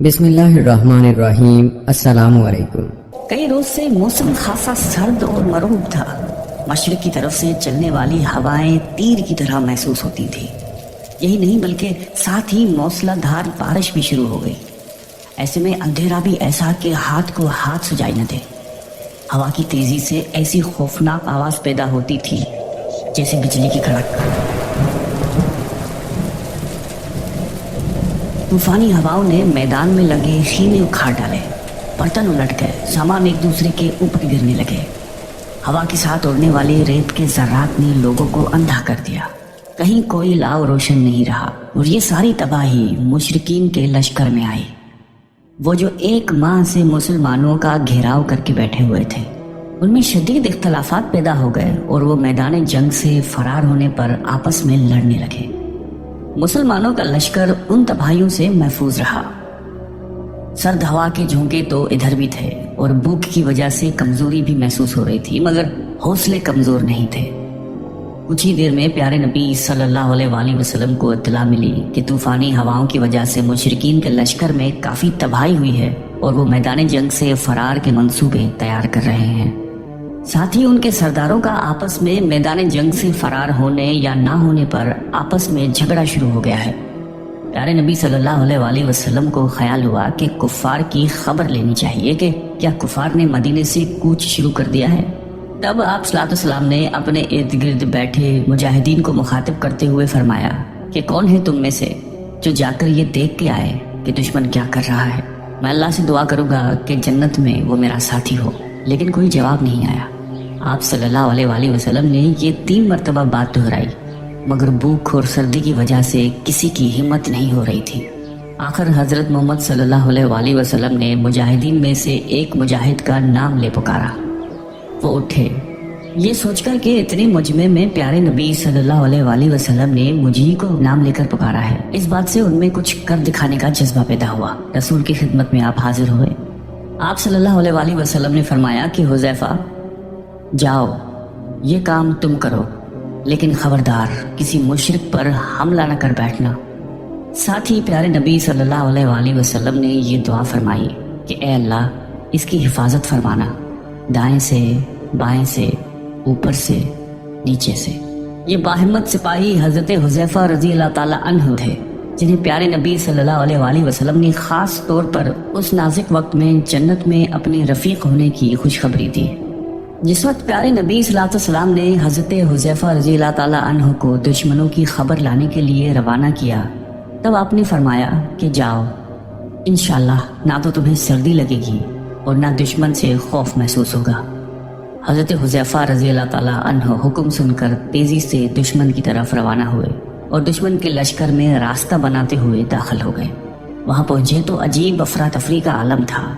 بسم اللہ الرحمن الرحیم۔ السلام علیکم۔ کئی روز سے موسم خاصا سرد اور مرعوب تھا۔ مشرق کی طرف سے چلنے والی ہوائیں تیر کی طرح محسوس ہوتی تھی۔ یہی نہیں بلکہ ساتھ ہی موسلا دھار بارش بھی شروع ہو گئی۔ ایسے میں اندھیرا بھی ایسا کہ ہاتھ کو ہاتھ سجائی نہ دے۔ ہوا کی تیزی سے ایسی خوفناک آواز پیدا ہوتی تھی جیسے بجلی کی کڑک۔ طوفانی ہواؤں نے میدان میں لگے خیمے اکھاڑ ڈالے، برتن الٹ گئے، سامان ایک دوسرے کے اوپر گرنے لگے۔ ہوا کے ساتھ اڑنے والے ریت کے ذرات نے لوگوں کو اندھا کر دیا۔ کہیں کوئی لاؤ روشن نہیں رہا، اور یہ ساری تباہی مشرکین کے لشکر میں آئی، وہ جو ایک ماہ سے مسلمانوں کا گھیراؤ کر کے بیٹھے ہوئے تھے۔ ان میں شدید اختلافات پیدا ہو گئے اور وہ میدان جنگ سے فرار ہونے پر آپس میں لڑنے لگے۔ مسلمانوں کا لشکر ان تباہیوں سے محفوظ رہا۔ سرد ہوا کے جھونکے تو ادھر بھی تھے، اور بھوک کی وجہ سے کمزوری بھی محسوس ہو رہی تھی، مگر حوصلے کمزور نہیں تھے۔ کچھ ہی دیر میں پیارے نبی صلی اللہ علیہ وآلہ وسلم کو اطلاع ملی کہ طوفانی ہواؤں کی وجہ سے مشرکین کے لشکر میں کافی تباہی ہوئی ہے، اور وہ میدان جنگ سے فرار کے منصوبے تیار کر رہے ہیں۔ ساتھ ہی ان کے سرداروں کا آپس میں میدان جنگ سے فرار ہونے یا نہ ہونے پر آپس میں جھگڑا شروع ہو گیا ہے۔ پیارے نبی صلی اللہ علیہ وآلہ وسلم کو خیال ہوا کہ کفار کی خبر لینی چاہیے کہ کیا کفار نے مدینے سے کوچ شروع کر دیا ہے۔ تب آپ صلی اللہ علیہ وسلم نے اپنے ارد گرد بیٹھے مجاہدین کو مخاطب کرتے ہوئے فرمایا کہ کون ہے تم میں سے جو جا کر یہ دیکھ کے آئے کہ دشمن کیا کر رہا ہے؟ میں اللہ سے دعا کروں گا کہ جنت میں وہ میرا ساتھی ہو۔ لیکن کوئی جواب نہیں آیا۔ آپ صلی اللہ علیہ وآلہ وسلم نے یہ 3 مرتبہ بات دہرائی، مگر بھوک اور سردی کی وجہ سے کسی کی ہمت نہیں ہو رہی تھی۔ آخر حضرت محمد صلی اللہ علیہ وآلہ وسلم نے مجاہدین میں سے ایک مجاہد کا نام لے پکارا۔ وہ اٹھے، یہ سوچ کر کہ اتنے مجمع میں پیارے نبی صلی اللہ علیہ وآلہ وسلم نے مجھے کو نام لے کر پکارا ہے۔ اس بات سے ان میں کچھ کر دکھانے کا جذبہ پیدا ہوا۔ رسول کی خدمت میں آپ حاضر ہوئے۔ آپ صلی اللہ علیہ وآلہ وسلم نے فرمایا کہ حذیفہ، جاؤ، یہ کام تم کرو، لیکن خبردار کسی مشرک پر حملہ نہ کر بیٹھنا۔ ساتھ ہی پیارے نبی صلی اللہ علیہ وآلہ وسلم نے یہ دعا فرمائی کہ اے اللہ، اس کی حفاظت فرمانا، دائیں سے، بائیں سے، اوپر سے، نیچے سے۔ یہ باہمت سپاہی حضرت حذیفہ رضی اللہ تعالیٰ عنہ تھے، جنہیں پیارے نبی صلی اللہ علیہ وآلہ وسلم نے خاص طور پر اس نازک وقت میں جنت میں اپنے رفیق ہونے کی خوشخبری دی۔ جس وقت پیارے نبی صلی اللہ علیہ وسلم نے حضرت حذیفہ رضی اللہ تعالیٰ عنہ کو دشمنوں کی خبر لانے کے لیے روانہ کیا، تب آپ نے فرمایا کہ جاؤ، انشاءاللہ نہ تو تمہیں سردی لگے گی اور نہ دشمن سے خوف محسوس ہوگا۔ حضرت حذیفہ رضی اللہ تعالیٰ عنہ حکم سن کر تیزی سے دشمن کی طرف روانہ ہوئے اور دشمن کے لشکر میں راستہ بناتے ہوئے داخل ہو گئے۔ وہاں پہنچے تو عجیب افراتفری کا عالم تھا،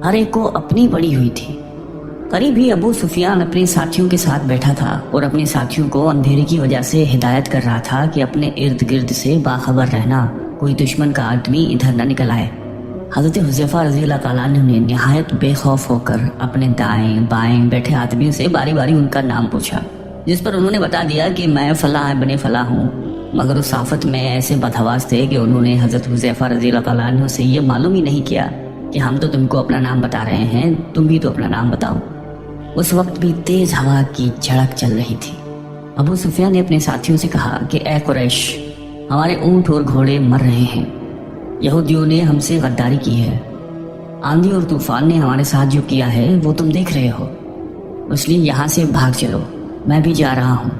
ہر ایک کو اپنی پڑی ہوئی تھی۔ قریب ہی ابو سفیان اپنے ساتھیوں کے ساتھ بیٹھا تھا اور اپنے ساتھیوں کو اندھیرے کی وجہ سے ہدایت کر رہا تھا کہ اپنے ارد گرد سے باخبر رہنا، کوئی دشمن کا آدمی ادھر نہ نکل آئے۔ حضرت حذیفہ رضی اللہ تعالیٰ عنہ نے نہایت بے خوف ہو کر اپنے دائیں بائیں بیٹھے آدمیوں سے باری باری ان کا نام پوچھا، جس پر انہوں نے بتا دیا کہ میں فلاں ابن فلاں ہوں، مگر اس آفت میں ایسے بدحواس تھے کہ انہوں نے حضرت حذیفہ رضی اللہ تعالیٰ عنہ سے یہ معلوم ہی نہیں کیا کہ ہم تو تم کو اپنا نام بتا رہے ہیں، تم بھی تو اپنا نام بتاؤ۔ اس وقت بھی تیز ہوا کی جھڑک چل رہی تھی۔ ابو سفیان نے اپنے ساتھیوں سے کہا کہ اے قریش، ہمارے اونٹ اور گھوڑے مر رہے ہیں، یہودیوں نے ہم سے غداری کی ہے، آندھی اور طوفان نے ہمارے ساتھ جو کیا ہے وہ تم دیکھ رہے ہو، اس لیے یہاں سے بھاگ چلو، میں بھی جا رہا ہوں۔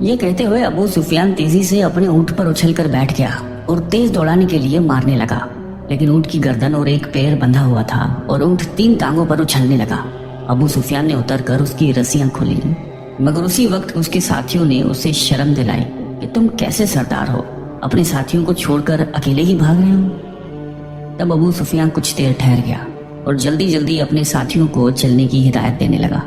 یہ کہتے ہوئے ابو سفیان تیزی سے اپنے اونٹ پر اچھل کر بیٹھ گیا اور تیز دوڑانے کے لیے مارنے لگا، لیکن اونٹ کی گردن اور ایک پیر بندھا ہوا تھا اور اونٹ 3 ٹانگوں پر اچھلنے لگا۔ ابو سفیان نے اتر کر اس کی رسیاں کھولی، مگر اسی وقت اس کے ساتھیوں نے اسے شرم دلائی کہ تم کیسے سردار ہو، اپنے ساتھیوں کو چھوڑ کر اکیلے ہی بھاگ رہے ہو۔ تب ابو سفیان کچھ دیر ٹھہر گیا اور جلدی جلدی اپنے ساتھیوں کو چلنے کی ہدایت دینے لگا۔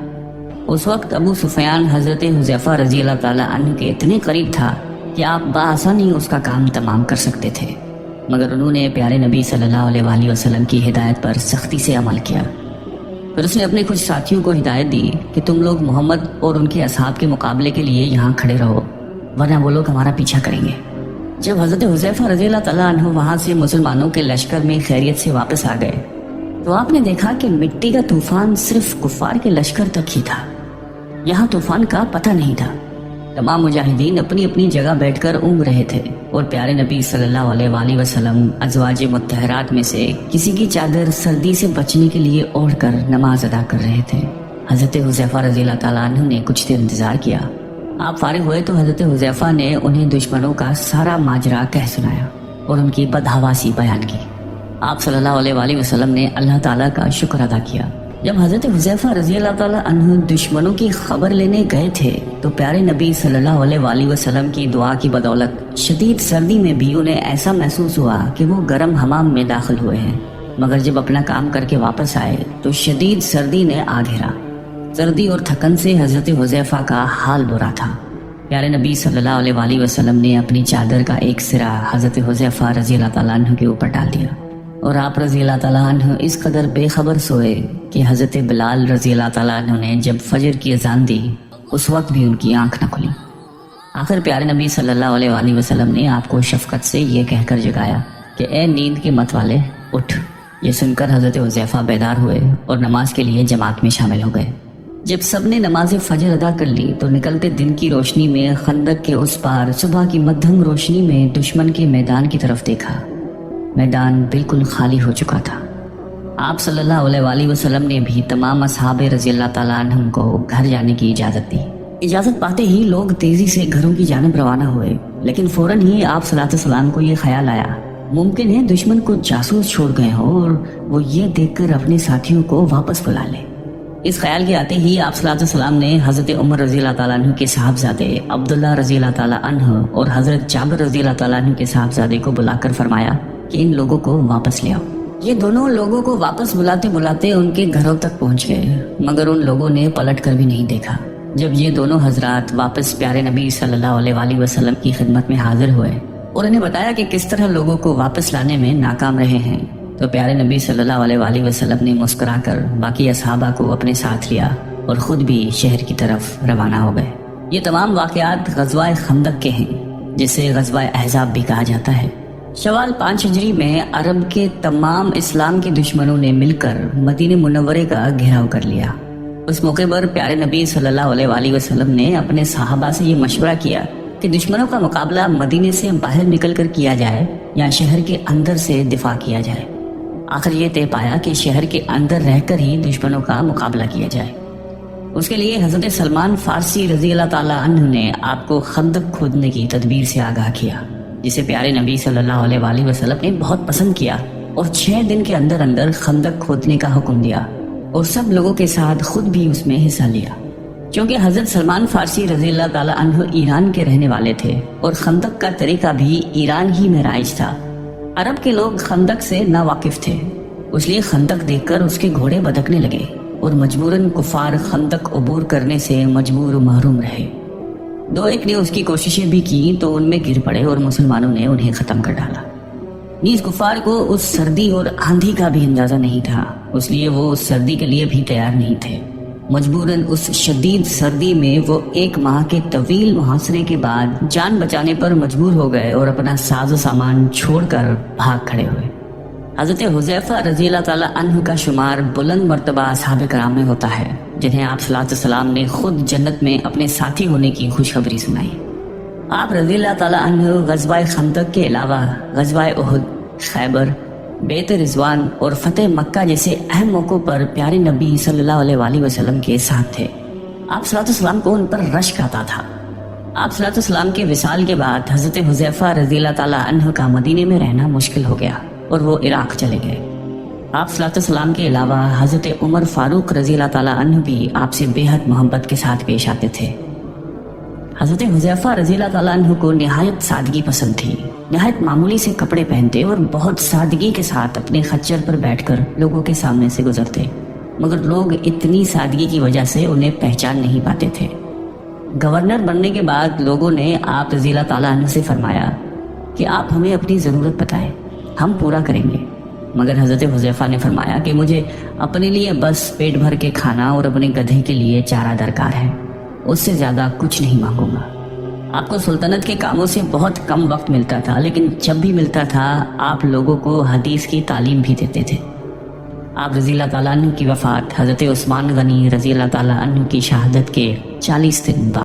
اس وقت ابو سفیان حضرت حذیفہ رضی اللہ تعالیٰ عنہ کے اتنے قریب تھا کہ آپ بآسانی اس کا کام تمام کر سکتے تھے، مگر انہوں نے پیارے نبی صلی اللہ علیہ وآلہ وسلم کی ہدایت پر سختی سے عمل کیا۔ پھر اس نے اپنے کچھ ساتھیوں کو ہدایت دی کہ تم لوگ محمد اور ان کے اصحاب کے مقابلے کے لیے یہاں کھڑے رہو، ورنہ وہ لوگ ہمارا پیچھا کریں گے۔ जब हजरत हुज़ैफा रज़ी अल्लाह तआला अन्हु वहां से मुसलमानों के लश्कर में खैरियत से वापस आ गए तो आपने देखा कि मिट्टी का तूफान सिर्फ कुफार के लश्कर तक ही था, यहाँ तूफान का पता नहीं था। तमाम मुजाहिदीन अपनी अपनी जगह बैठकर ऊँग रहे थे और प्यारे नबी सल्लल्लाहु अलैहि वसल्लम अज़वाज मुत्तहरात में से किसी की चादर सर्दी से बचने के लिए ओढ़ कर नमाज अदा कर रहे थे। हजरत हुज़ैफा रज़ी अल्लाह तआला अन्हु ने कुछ देर इंतजार किया। आप फारिग हुए तो हजरत हुज़ैफा ने उन्हें दुश्मनों का सारा माजरा कह सुनाया और उनकी बदहवासी बयान की। आप सल्लल्लाहु अलैहि वसल्लम ने अल्लाह ताला का शुक्र अदा किया। जब हजरत हुज़ैफा रज़ी अल्लाह ताला अन्हु दुश्मनों की खबर लेने गए थे तो प्यारे नबी सल्लल्लाहु अलैहि वसल्लम की दुआ की बदौलत शदीद सर्दी में भी उन्हें ऐसा महसूस हुआ कि वो गर्म हमाम में दाखिल हुए हैं। मगर जब अपना काम करके वापस आए तो शदीद सर्दी ने आ घेरा। सर्दी और थकन से हजरत हुज़ैफा का हाल बुरा था। प्यारे नबी सल्लल्लाहु अलैहि वसल्लम ने अपनी चादर का एक सिरा हजरत हुज़ैफा रज़ी अल्लाह ताला अन्हु के ऊपर डाल दिया और आप रज़ी अल्लाह ताला अन्हु इस कदर बेखबर सोए कि हजरत बिलाल रज़ी अल्लाह ताला अन्हु ने जब फजर की अजान दी उस वक्त भी उनकी आंख न खुली। आखिर प्यारे नबी सल्लल्लाहु अलैहि वसल्लम ने आपको शफकत से ये कहकर जगाया कि ए नींद के मत वाले उठ। ये सुनकर हजरत हुज़ैफा बेदार हुए और नमाज के लिए जमात में शामिल हो गए। जब सबने नमाज फजर अदा कर ली तो निकलते दिन की रोशनी में खंदक के उस पार सुबह की मध्यम रोशनी में दुश्मन के मैदान की तरफ देखा। मैदान बिल्कुल खाली हो चुका था। आप सल्लल्लाहु अलैहि वसल्लम ने भी तमाम असहाबे रज़ी अल्लाह ताला अन्हुम को घर जाने की इजाज़त दी। इजाज़त पाते ही लोग तेज़ी से घरों की जानिब रवाना हुए, लेकिन फौरन ही आप सल्लल्लाहु अलैहि वसल्लम को ये ख्याल आया मुमकिन है दुश्मन को जासूस छोड़ गए हो और वो ये देखकर अपने साथियों को वापस बुला ले। इस ख्याल के आते ही आप सल्लल्लाहु अलैहि वसल्लम ने हज़रत उमर रज़ी अल्लाह ताला अन्हु के साहबजादे अब्दुल्लाह रज़ी अल्लाह ताला अन्हु और हज़रत जाबिर रज़ी अल्लाह ताला अन्हु के साहबजादे को बुलाकर फरमाया कि इन लोगों को वापस ले आओ। ये दोनों लोगों को वापस बुलाते बुलाते उनके घरों तक पहुंच गए, मगर उन लोगों ने पलट कर भी नहीं देखा। जब ये दोनों हजरात वापस प्यारे नबी सल्लल्लाहु अलैहि वसल्लम की खिदमत में हाजिर हुए और उन्हें बताया कि किस तरह लोगों को वापस लाने में नाकाम रहे हैं, तो प्यारे नबी सल्लल्लाहु अलैहि वसल्लम ने मुस्कुराकर बाकी असहाबा को अपने साथ लिया और खुद भी शहर की तरफ रवाना हो गए। ये तमाम वाक़यात ग़ज़वा खंदक के हैं, जिसे ग़ज़वा अहज़ाब भी कहा जाता है। शवाल 5 हिजरी में अरब के तमाम इस्लाम के दुश्मनों ने मिलकर मदीने मुनव्वरे का घेराव कर लिया। उस मौके पर प्यारे नबी सल्लल्लाहु अलैहि वसल्लम ने अपने साहबा से ये मशवरा किया कि दुश्मनों का मुकाबला मदीने से बाहर निकलकर किया जाए या शहर के अंदर से दिफा किया जाए। आखिर ये तय पाया कि शहर के अंदर रहकर ही दुश्मनों का मुकाबला किया जाए। उसके लिए हजरत सलमान फारसी रज़ी अल्लाह ताला अन्हु ने आपको खंदक खोदने की तदबीर से आगाह किया, जिसे प्यारे नबी सल्लल्लाहु अलैहि वसल्लम ने बहुत पसंद किया और 6 दिन के अंदर अंदर खंदक खोदने का हुक्म दिया और सब लोगों के साथ खुद भी उसमें हिस्सा लिया। क्योंकि हजरत सलमान फारसी रज़ी अल्लाह ताला अन्हु ईरान के रहने वाले थे और खंदक का तरीका भी ईरान ही में राइज था। अरब के लोग खंदक से नावाकिफ थे, इसलिए खंदक देखकर उसके घोड़े बदकने लगे और मजबूरन कुफार खंदक अबूर करने से मजबूर महरूम रहे। 2-1 ने उसकी कोशिशें भी की तो उनमें गिर पड़े और मुसलमानों ने उन्हें खत्म कर डाला। नीज कुफार को उस सर्दी और आंधी का भी अंदाजा नहीं था, इसलिए वो उस सर्दी के लिए भी तैयार नहीं थे। मजबूरन उस शदीद सर्दी में वो 1 माह के तवील मुहासरे के बाद जान बचाने पर मजबूर हो गए और अपना साजो सामान छोड़कर भाग खड़े हुए। हजरत हुज़ैफा रज़ी अल्लाह ताला अन्हु का शुमार बुलंद मर्तबा असहाबे कराम में होता है, जिन्हें आप सल्लल्लाहु अलैहि वसल्लम ने खुद जन्नत में अपने साथी होने की खुशखबरी सुनाई। आप रज़ी अल्लाह ताला अन्हु ग़ज़वा खंदक के अलावा ग़ज़वा उहुद, खैबर, बेत रिजवान और फतेह मक्का जैसे अहम मौक़ों पर प्यारे नबी सल्लल्लाहु अलैहि वसल्लम के साथ थे। आप सल्लल्लाहु अलैहि वसल्लम को उन पर रश्क आता था। आप सल्लल्लाहु अलैहि वसल्लम के विसाल के बाद हजरत हुज़ैफा रज़ी अल्लाह ताला अन्हु का मदीने में रहना मुश्किल हो गया और वो इराक चले गए। आप सल्लल्लाहु अलैहि वसल्लम के अलावा हजरत उमर फारूक रज़ी अल्लाह ताला अन्हु भी आपसे बेहद मोहब्बत के साथ पेश आते थे। हजरत हुज़ैफा रज़ी अल्लाह ताला अन्हु को निहायत सादगी पसंद थी। निहायत मामूली से कपड़े पहनते और बहुत सादगी के साथ अपने खच्चर पर बैठकर लोगों के सामने से गुजरते, मगर लोग इतनी सादगी की वजह से उन्हें पहचान नहीं पाते थे। गवर्नर बनने के बाद लोगों ने आप रज़ी अल्लाह ताला अन्हु से फरमाया कि आप हमें अपनी ज़रूरत बताएं, हम पूरा करेंगे। मगर हजरत हुज़ैफा ने फरमाया कि मुझे अपने लिए बस पेट भर के खाना और अपने गधे के लिए चारा दरकार है, उससे ज़्यादा कुछ नहीं मांगूंगा। آپ کو سلطنت کے کاموں سے بہت کم وقت ملتا تھا، لیکن جب بھی ملتا تھا آپ لوگوں کو حدیث کی تعلیم بھی دیتے تھے۔ آپ رضی اللہ تعالیٰ عنہ کی وفات حضرت عثمان غنی رضی اللہ تعالیٰ عنہ کی شہادت کے 40 دن بعد